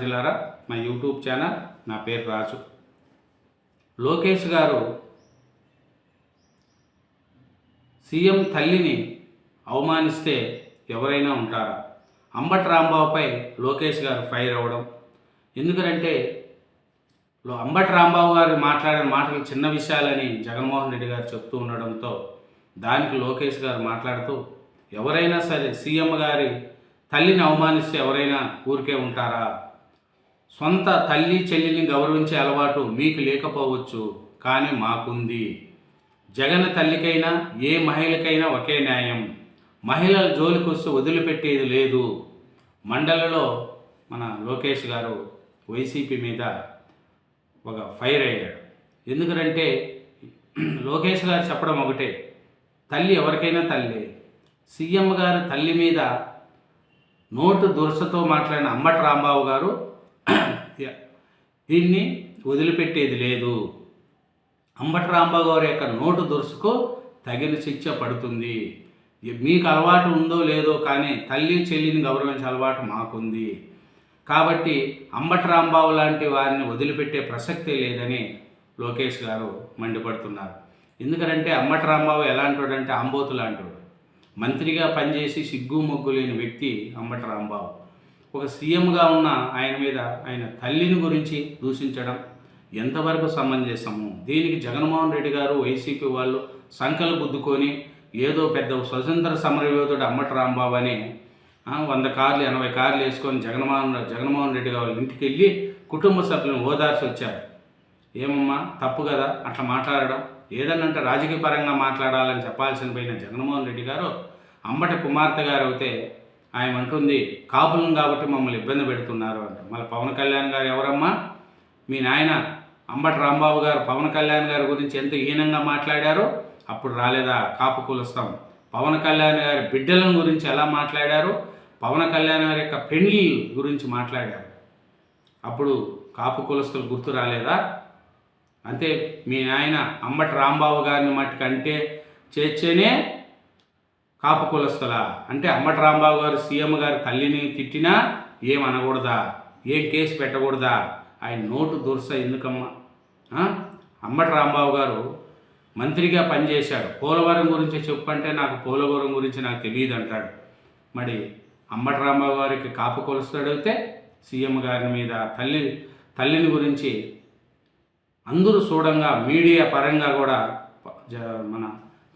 జిల్లారా మా YouTube channel. నా పేరు రాజు. లోకేష్ గారు సీఎం తల్లిని అవమానిస్తే ఎవరైనా ఉంటారా? అంబటి రాంబాబుపై లోకేష్ గారు ఫైర్ అవ్వడం ఎందుకంటే అంబటి రాంబాబు గారు మాట్లాడిన మాటలు చిన్న విషయాలని జగన్మోహన్ రెడ్డి గారు చెప్తూ ఉండడంతో దానికి లోకేష్ గారు మాట్లాడుతూ ఎవరైనా సరే సీఎం గారి తల్లిని అవమానిస్తే ఎవరైనా ఊరికే ఉంటారా? సొంత తల్లి చెల్లిని గౌరవించే అలవాటు మీకు లేకపోవచ్చు, కానీ మాకుంది. జగన్ తల్లికైనా ఏ మహిళకైనా ఒకే న్యాయం. మహిళల జోలికి వస్తే వదిలిపెట్టేది లేదు. మండలిలో మన లోకేష్ గారు వైసీపీ మీద ఒక ఫైర్ అయ్యాడు. ఎందుకంటే లోకేష్ గారు చెప్పడం ఒకటే, తల్లి ఎవరికైనా తల్లి. సీఎం గారు తల్లి మీద నోటు దురుసతో మాట్లాడిన అంబటి రాంబాబు గారు దీన్ని వదిలిపెట్టేది లేదు. అంబటి రాంబాబు గారి యొక్క నోటు దురుసుకు తగిన శిక్ష పడుతుంది. మీకు అలవాటు ఉందో లేదో కానీ తల్లి చెల్లిని గౌరవించే అలవాటు మాకుంది. కాబట్టి అంబటి రాంబాబు లాంటి వారిని వదిలిపెట్టే ప్రసక్తే లేదని లోకేష్ గారు మండిపడుతున్నారు. ఎందుకంటే అంబటి రాంబాబు ఎలాంటివాడంటే ఆంబోతు లాంటివాడు. మంత్రిగా పనిచేసి సిగ్గు మొగ్గు లేని వ్యక్తి అంబటి రాంబాబు. ఒక సీఎంగా ఉన్న ఆయన మీద ఆయన తల్లిని గురించి దూషించడం ఎంతవరకు సమంజసము? దీనికి జగన్మోహన్ రెడ్డి గారు వైసీపీ వాళ్ళు సంకలు గుద్దుకొని ఏదో పెద్ద స్వతంత్ర సమరయోధుడు అంబటి రాంబాబు అని 100 కార్లు 80 కార్లు వేసుకొని జగన్మోహన్ రెడ్డి గారు ఇంటికి వెళ్ళి కుటుంబ సభ్యులను ఓదార్చి వచ్చారు. ఏమమ్మా తప్పు కదా అట్లా మాట్లాడడం? ఏదన్నంటే రాజకీయ పరంగా మాట్లాడాలని చెప్పాల్సిన పోయిన జగన్మోహన్ రెడ్డి గారు అంబటి కుమార్తె గారు అయితే ఆయన అంటుంది కాపులం కాబట్టి మమ్మల్ని ఇబ్బంది పెడుతున్నారు అంట. మళ్ళీ పవన్ కళ్యాణ్ గారు ఎవరమ్మా? మీ నాయన అంబటి రాంబాబు గారు పవన్ కళ్యాణ్ గారి గురించి ఎంత హీనంగా మాట్లాడారో అప్పుడు రాలేదా కాపు కులస్తాం? పవన్ కళ్యాణ్ గారి బిడ్డల గురించి ఎలా మాట్లాడారు? పవన్ కళ్యాణ్ గారి యొక్క పెళ్లి గురించి మాట్లాడారు. అప్పుడు కాపు కులస్తులు గుర్తు రాలేదా? అంతే మీ నాయన అంబటి రాంబాబు గారిని మట్టుకంటే చేర్చేనే కాపు కులస్తులా? అంటే అంబటి రాంబాబు గారు సీఎం గారి తల్లిని తిట్టినా ఏం అనకూడదా? ఏం కేసు పెట్టకూడదా? ఆయన నోటు దుర్స ఎందుకమ్మా? అంబటి రాంబాబు గారు మంత్రిగా పనిచేశాడు. పోలవరం గురించి చెప్పంటే నాకు పోలవరం గురించి నాకు తెలియదు అంటాడు. మరి అంబటి రాంబాబు గారికి కాపు కొలుస్తాడైతే సీఎం గారి మీద తల్లిని గురించి అందరూ చూడంగా మీడియా పరంగా కూడా మన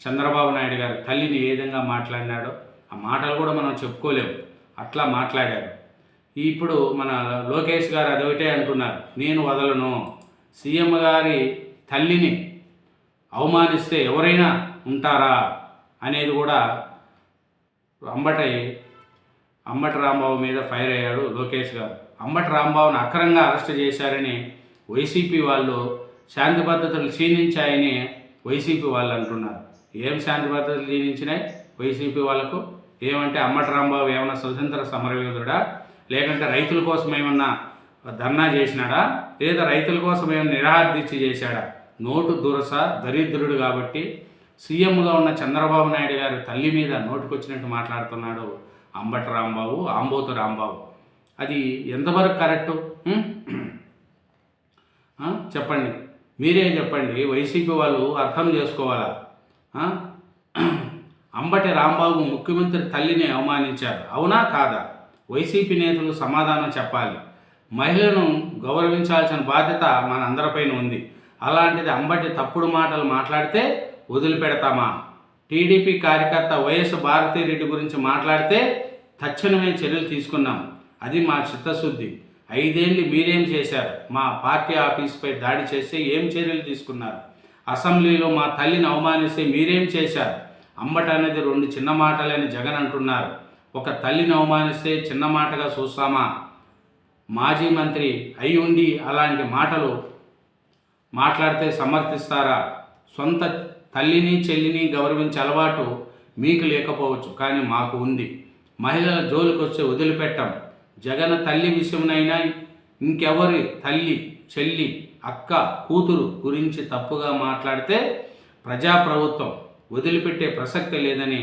చంద్రబాబు నాయుడు గారి తల్లిని ఏ విధంగా మాట్లాడినాడో ఆ మాటలు కూడా మనం చెప్పుకోలేము. అట్లా మాట్లాడారు. ఇప్పుడు మన లోకేష్ గారు అదొకటే అంటున్నారు, నేను వదలను. సీఎం గారి తల్లిని అవమానిస్తే ఎవరైనా ఉంటారా అనేది కూడా అంబటి రాంబాబు మీద ఫైర్ అయ్యాడు లోకేష్ గారు. అంబటి రాంబాబును అక్రమంగా అరెస్ట్ చేశారని వైసీపీ వాళ్ళు శాంతి భద్రతలు క్షీణించాయని వైసీపీ వాళ్ళు అంటున్నారు. ఏం శాంతి భద్రతలు క్షీణించినాయి వైసీపీ వాళ్ళకు? ఏమంటే అంబటి రాంబాబు ఏమన్నా స్వతంత్ర సమరయోధుడా? లేకంటే రైతుల కోసం ఏమన్నా ధర్నా చేసినాడా? లేదా రైతుల కోసం ఏమన్నా నిరాహార దీక్ష చేశాడా? నోటు దురస దరిద్రుడు కాబట్టి సీఎంగా ఉన్న చంద్రబాబు నాయుడు గారి తల్లి మీద నోటుకొచ్చినట్టు మాట్లాడుతున్నాడు అంబటి రాంబాబు, ఆంబోతు రాంబాబు. అది ఎంతవరకు కరెక్టు? చెప్పండి, మీరే చెప్పండి. వైసీపీ వాళ్ళు అర్థం చేసుకోవాలా? అంబటి రాంబాబు ముఖ్యమంత్రి తల్లిని అవమానించారు, అవునా కాదా? వైసీపీ నేతలు సమాధానం చెప్పాలి. మహిళలను గౌరవించాల్సిన బాధ్యత మన అందరిపైన ఉంది. అలాంటిది అంబటి తప్పుడు మాటలు మాట్లాడితే వదిలిపెడతామా? టీడీపీ కార్యకర్త వైఎస్ భారతిరెడ్డి గురించి మాట్లాడితే తక్షణమే చర్యలు తీసుకున్నాం. అది మా చిత్తశుద్ధి. 5 ఏళ్ళు మీరేం చేశారు? మా పార్టీ ఆఫీస్పై దాడి చేస్తే ఏం చర్యలు తీసుకున్నారు? అసెంబ్లీలో మా తల్లిని అవమానిస్తే మీరేం చేశారు? అంబటి అనేది 2 చిన్న మాటలని జగన్ అంటున్నారు. ఒక తల్లిని అవమానిస్తే చిన్న మాటగా చూస్తామా? మాజీ మంత్రి అయి ఉండి అలాంటి మాటలు మాట్లాడితే సమర్థిస్తారా? సొంత తల్లిని చెల్లిని గౌరవించే అలవాటు మీకు లేకపోవచ్చు, కానీ మాకు ఉంది. మహిళల జోలికి వచ్చే వదిలిపెట్టాం. జగన్ తల్లి విషయంనైనా ఇంకెవరి తల్లి చెల్లి అక్క కూతురు గురించి తప్పుగా మాట్లాడితే ప్రజాప్రభుత్వం వదిలిపెట్టే ప్రసక్తి లేదని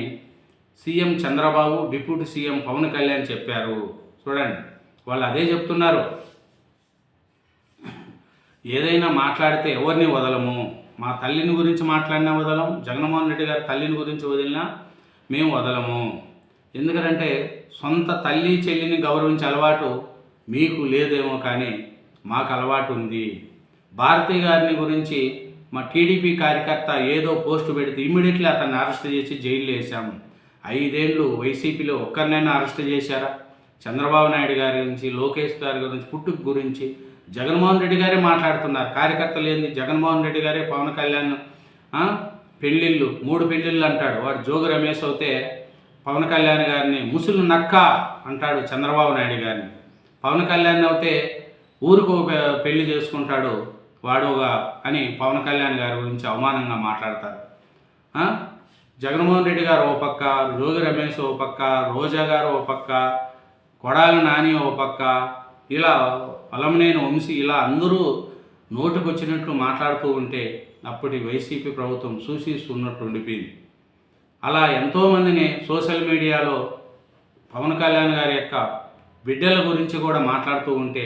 CM Chandrababu, deputy CM Pawan Kalyan చెప్పారు. చూడండి, వాళ్ళు అదే చెప్తున్నారు. ఏదైనా మాట్లాడితే ఎవరిని వదలము. మా తల్లిని గురించి మాట్లాడినా వదలం, జగన్మోహన్ రెడ్డి గారి తల్లిని గురించి వదిలినా మేము వదలము. ఎందుకంటే సొంత తల్లి చెల్లిని గౌరవించే అలవాటు మీకు లేదేమో కానీ మాకు అలవాటు ఉంది. భారతి గారిని గురించి మా టీడీపీ కార్యకర్త ఏదో పోస్టు పెడితే ఇమ్మీడియట్లీ అతన్ని అరెస్ట్ చేసి జైల్లో వేసాము. 5 ఏళ్ళు వైసీపీలో ఒక్కరినైనా అరెస్ట్ చేశారా? చంద్రబాబు నాయుడు గారి గురించి, లోకేష్ గారి గురించి, పుట్టుక గురించి జగన్మోహన్ రెడ్డి గారే మాట్లాడుతున్నారు. కార్యకర్తలు ఏంది, జగన్మోహన్ రెడ్డి గారే పవన్ కళ్యాణ్ పెళ్ళిళ్ళు 3 పెళ్ళిళ్ళు అంటాడు. వాడు జోగి రమేష్ అయితే పవన్ కళ్యాణ్ గారిని ముసులు నక్క అంటాడు చంద్రబాబు నాయుడు గారిని. పవన్ కళ్యాణ్ అయితే ఊరికి పెళ్లి చేసుకుంటాడు వాడుగా అని పవన్ కళ్యాణ్ గారి గురించి అవమానంగా మాట్లాడతారు. జగన్మోహన్ రెడ్డి గారు ఓ పక్క, జోగి రమేష్ ఓ పక్క, రోజా గారు ఓ పక్క, కొడాలి నాని ఓ పక్క, ఇలా అలమనేని వంశీ, ఇలా అందరూ నోటుకొచ్చినట్లు మాట్లాడుతూ ఉంటే అప్పటి వైసీపీ ప్రభుత్వం చూసిస్తున్నట్టు ఉండిపోయింది. అలా ఎంతోమందిని సోషల్ మీడియాలో పవన్ కళ్యాణ్ గారి యొక్క బిడ్డల గురించి కూడా మాట్లాడుతూ ఉంటే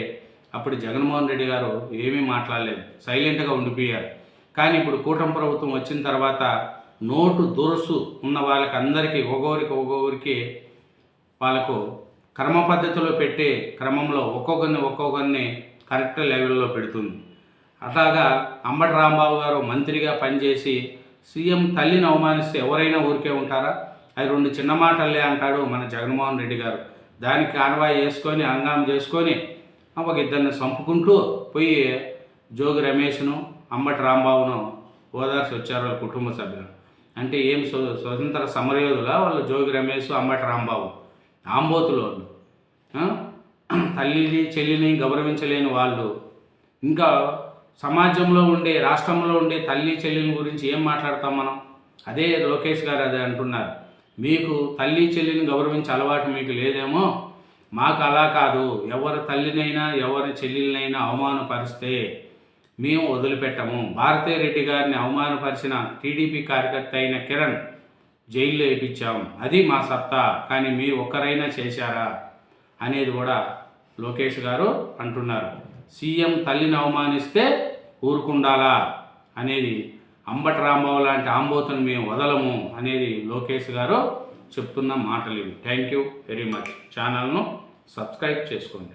అప్పుడు జగన్మోహన్ రెడ్డి గారు ఏమీ మాట్లాడలేదు, సైలెంట్గా ఉండిపోయారు. కానీ ఇప్పుడు కూటమి ప్రభుత్వం వచ్చిన తర్వాత నోటు దురుసు ఉన్న వాళ్ళకి అందరికీ ఒక్కొక్కరికి వాళ్ళకు క్రమ పద్ధతిలో పెట్టే క్రమంలో ఒక్కొక్కరిని కరెక్ట్ లెవెల్లో పెడుతుంది. అట్లాగా అంబటి రాంబాబు గారు మంత్రిగా పనిచేసి సీఎం తల్లిని అవమానిస్తే ఎవరైనా ఊరికే ఉంటారా? అది 2 చిన్న మాటలే అంటాడు మన జగన్మోహన్ రెడ్డి గారు. దానికి కాన్వాయ్ చేసుకొని హంగామ చేసుకొని ఒక ఇద్దరిని చంపుకుంటూ పోయి జోగి రమేష్ను, అంబటి రాంబాబును ఓదార్చి వచ్చారు వాళ్ళ కుటుంబ సభ్యులు. అంటే ఏం స్వతంత్ర సమరయోధుల వాళ్ళు జోగి రమేష్, అంబటి రాంబాబు ఆంబోతులు వాళ్ళు. తల్లిని చెల్లిని గౌరవించలేని వాళ్ళు ఇంకా సమాజంలో ఉండే, రాష్ట్రంలో ఉండే తల్లి చెల్లిని గురించి ఏం మాట్లాడతాం మనం? అదే లోకేష్ గారు అదే అంటున్నారు, మీకు తల్లి చెల్లిని గౌరవించే అలవాటు మీకు లేదేమో, మాకు అలా కాదు, ఎవరి తల్లినైనా ఎవరి చెల్లినైనా అవమానపరిస్తే మేము వదిలిపెట్టము. భారతీరెడ్డి గారిని అవమానపరిచిన టీడీపీ కార్యకర్త అయిన కిరణ్ జైల్లో వేయించాం, అది మా సత్తా, కానీ మీరు ఒక్కరైనా చేశారా అనేది కూడా లోకేష్ గారు అంటున్నారు. సీఎం తల్లిని అవమానిస్తే ఊరుకుండాలా అనేది, అంబటి రాంబాబు లాంటి ఆంబోతుని మేము వదలము అనేది లోకేష్ గారు చెప్తున్న మాటలు ఇవి. Thank you very much. ఛానల్ను సబ్స్క్రైబ్ చేసుకోండి.